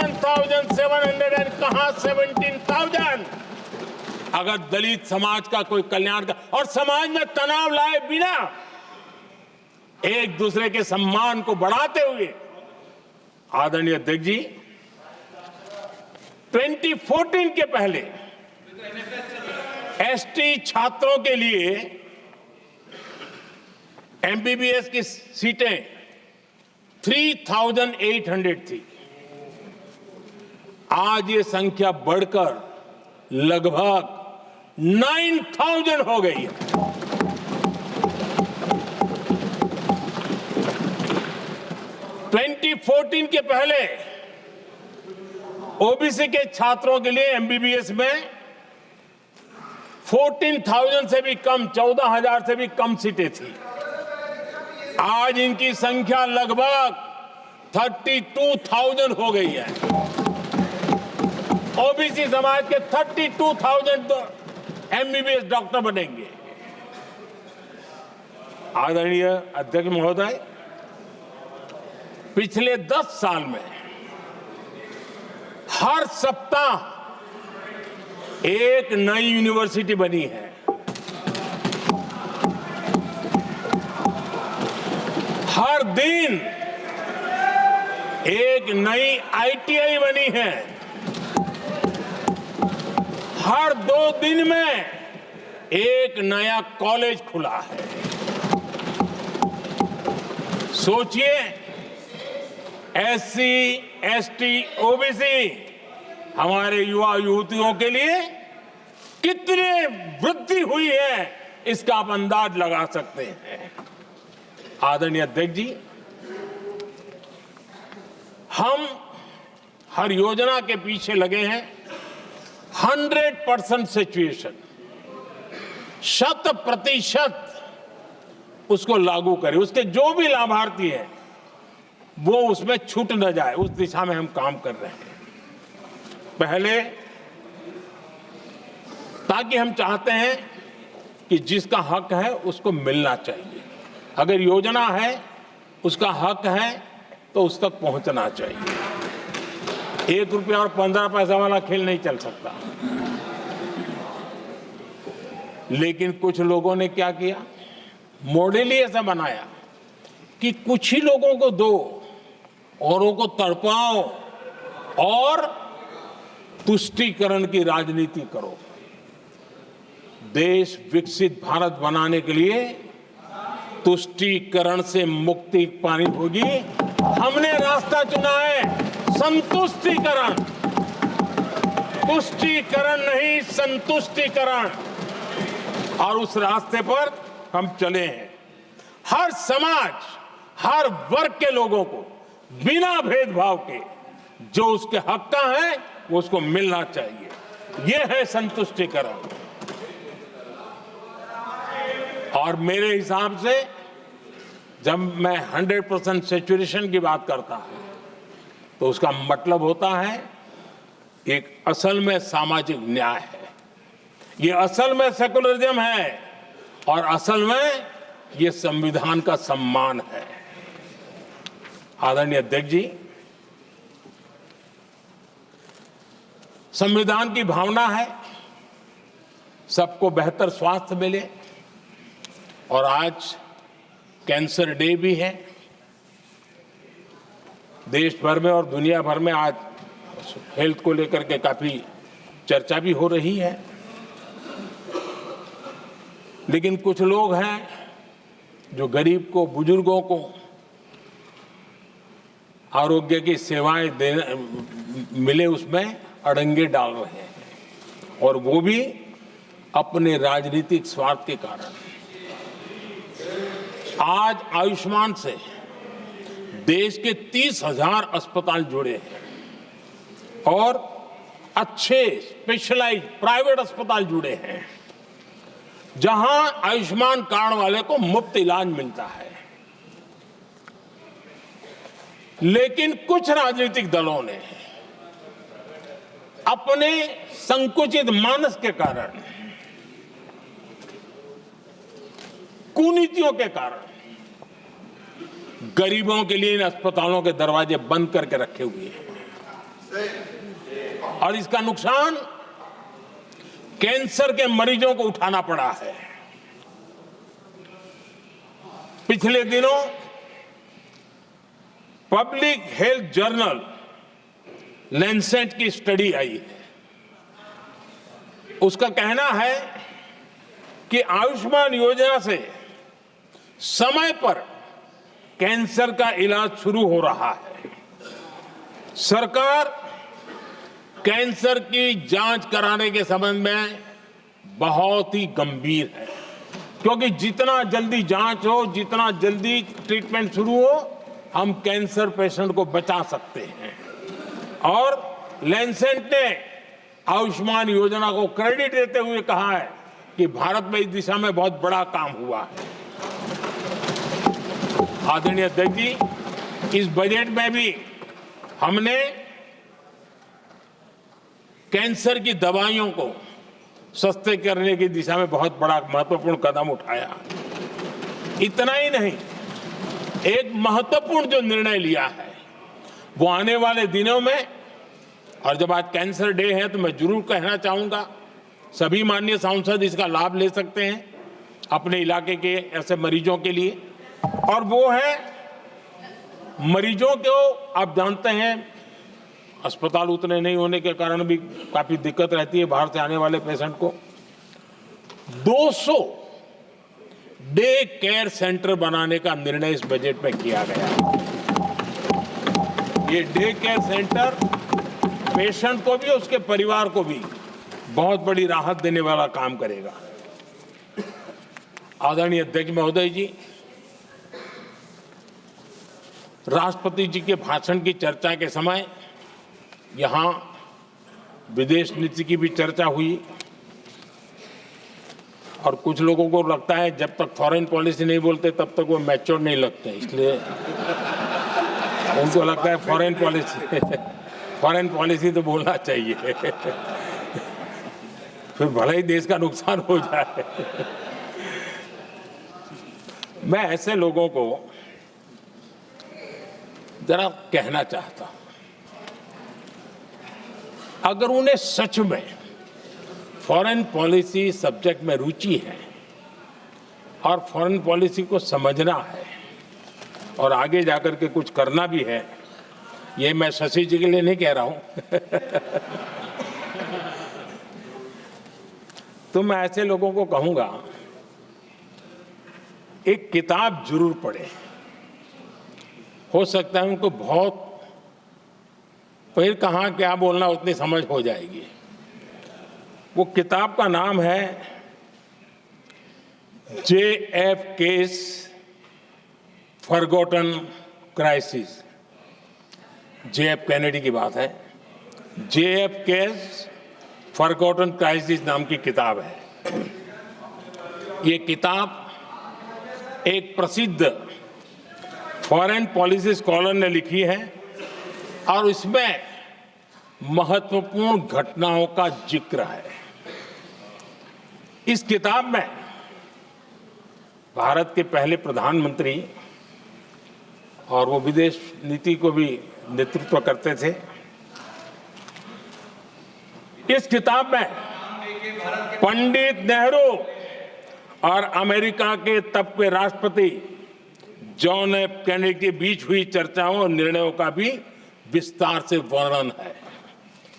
11,700 and कहां 17,000। अगर दलित समाज का कोई कल्याण का और समाज में तनाव लाए बिना एक दूसरे के सम्मान को बढ़ाते हुए, आदरणीय अध्यक्ष जी, 2014 के पहले एसटी छात्रों के लिए एमबीबीएस की सीटें 3,800 थी। आज ये संख्या बढ़कर लगभग 9,000 हो गई है। ट्वेंटी 14 के पहले ओबीसी के छात्रों के लिए एमबीबीएस में 14,000 से भी कम, 14,000 से भी कम सीटें थी। आज इनकी संख्या लगभग 32,000 हो गई है। ओबीसी समाज के 32,000 एमबीबीएस डॉक्टर बनेंगे। आदरणीय अध्यक्ष महोदय, पिछले 10 साल में हर सप्ताह एक नई यूनिवर्सिटी बनी है। हर दिन एक नई आईटीआई बनी है। हर 2 दिन में एक नया कॉलेज खुला है। सोचिए, एससी, एसटी, ओबीसी हमारे युवा युवतियों के लिए कितनी वृद्धि हुई है, इसका आप अंदाज लगा सकते हैं। आदरणीय अध्यक्ष जी, हम हर योजना के पीछे लगे हैं 100% सिचुएशन, 100% उसको लागू करें। उसके जो भी लाभार्थी हैं वो उसमें छूट न जाए, उस दिशा में हम काम कर रहे हैं। पहले, ताकि हम चाहते हैं कि जिसका हक है उसको मिलना चाहिए। अगर योजना है, उसका हक है, तो उस तक पहुंचना चाहिए। 1 रुपया और 15 पैसा वाला खेल नहीं चल सकता। लेकिन कुछ लोगों ने क्या किया, मॉडल ही ऐसा बनाया कि कुछ ही लोगों को दो, औरों को तड़पाओ और तुष्टीकरण की राजनीति करो। देश विकसित भारत बनाने के लिए तुष्टीकरण से मुक्ति पानी होगी। हमने रास्ता चुना है संतुष्टीकरण, तुष्टीकरण नहीं, संतुष्टीकरण। और उस रास्ते पर हम चले हैं। हर समाज, हर वर्ग के लोगों को बिना भेदभाव के जो उसके हक का है वो उसको मिलना चाहिए। ये है संतुष्टीकरण। और मेरे हिसाब से जब मैं 100% सैचुरेशन की बात करता हूं तो उसका मतलब होता है एक असल में सामाजिक न्याय है, ये असल में सेकुलरिज्म है और असल में ये संविधान का सम्मान है। आदरणीय अध्यक्ष जी, संविधान की भावना है सबको बेहतर स्वास्थ्य मिले, और आज कैंसर डे भी है। देश भर में और दुनिया भर में आज हेल्थ को लेकर के काफी चर्चा भी हो रही है। लेकिन कुछ लोग हैं जो गरीब को, बुजुर्गों को आरोग्य की सेवाएं देने मिले उसमें अड़ंगे डाल रहे हैं, और वो भी अपने राजनीतिक स्वार्थ के कारण। आज आयुष्मान से देश के 30,000 अस्पताल जुड़े हैं और अच्छे स्पेशलाइज प्राइवेट अस्पताल जुड़े हैं, जहां आयुष्मान कार्ड वाले को मुफ्त इलाज मिलता है। लेकिन कुछ राजनीतिक दलों ने अपने संकुचित मानस के कारण, कुनीतियों के कारण गरीबों के लिए इन अस्पतालों के दरवाजे बंद करके रखे हुए हैं। और इसका नुकसान कैंसर के मरीजों को उठाना पड़ा है। पिछले दिनों पब्लिक हेल्थ जर्नल लैंसेट की स्टडी आई है। उसका कहना है कि आयुष्मान योजना से समय पर कैंसर का इलाज शुरू हो रहा है। सरकार कैंसर की जांच कराने के संबंध में बहुत ही गंभीर है, क्योंकि जितना जल्दी जांच हो, जितना जल्दी ट्रीटमेंट शुरू हो, हम कैंसर पेशेंट को बचा सकते हैं। और लैंसेट ने आयुष्मान योजना को क्रेडिट देते हुए कहा है कि भारत में इस दिशा में बहुत बड़ा काम हुआ है। आदरणीय अध्यक्ष जी, इस बजट में भी हमने कैंसर की दवाइयों को सस्ते करने की दिशा में बहुत बड़ा महत्वपूर्ण कदम उठाया। इतना ही नहीं, एक महत्वपूर्ण जो निर्णय लिया है वो आने वाले दिनों में, और जब आज कैंसर डे है तो मैं जरूर कहना चाहूंगा, सभी माननीय सांसद इसका लाभ ले सकते हैं अपने इलाके के ऐसे मरीजों के लिए। और वो है मरीजों को, आप जानते हैं अस्पताल उतने नहीं होने के कारण भी काफी दिक्कत रहती है बाहर से आने वाले पेशेंट को। 200 डे केयर सेंटर बनाने का निर्णय इस बजट में किया गया। ये डे केयर सेंटर पेशेंट को भी, उसके परिवार को भी बहुत बड़ी राहत देने वाला काम करेगा। आदरणीय अध्यक्ष महोदय जी, राष्ट्रपति जी के भाषण की चर्चा के समय यहां विदेश नीति की भी चर्चा हुई, और कुछ लोगों को लगता है जब तक फॉरेन पॉलिसी नहीं बोलते तब तक वो मैच्योर नहीं लगते, इसलिए उनको लगता है फॉरेन पॉलिसी तो बोलना चाहिए फिर भले ही देश का नुकसान हो जाए। मैं ऐसे लोगों को जरा कहना चाहता हूं, अगर उन्हें सच में फॉरेन पॉलिसी सब्जेक्ट में रुचि है और फॉरेन पॉलिसी को समझना है और आगे जाकर के कुछ करना भी है, ये मैं शशि जी के लिए नहीं कह रहा हूं तो मैं ऐसे लोगों को कहूंगा, एक किताब जरूर पढ़ें। हो सकता है उनको बहुत फिर कहाँ क्या बोलना उतनी समझ हो जाएगी। वो किताब का नाम है JFK's forgotten crisis. JF Kennedy की बात है। JFK's फॉरगॉटन क्राइसिस नाम की किताब है। ये किताब एक प्रसिद्ध फॉरेन पॉलिसी स्कॉलर ने लिखी है और इसमें महत्वपूर्ण घटनाओं का जिक्र है। इस किताब में भारत के पहले प्रधानमंत्री, और वो विदेश नीति को भी नेतृत्व करते थे, इस किताब में पंडित नेहरू और अमेरिका के तब के राष्ट्रपति जॉन एफ कैनेडी के बीच हुई चर्चाओं और निर्णयों का भी विस्तार से वर्णन है।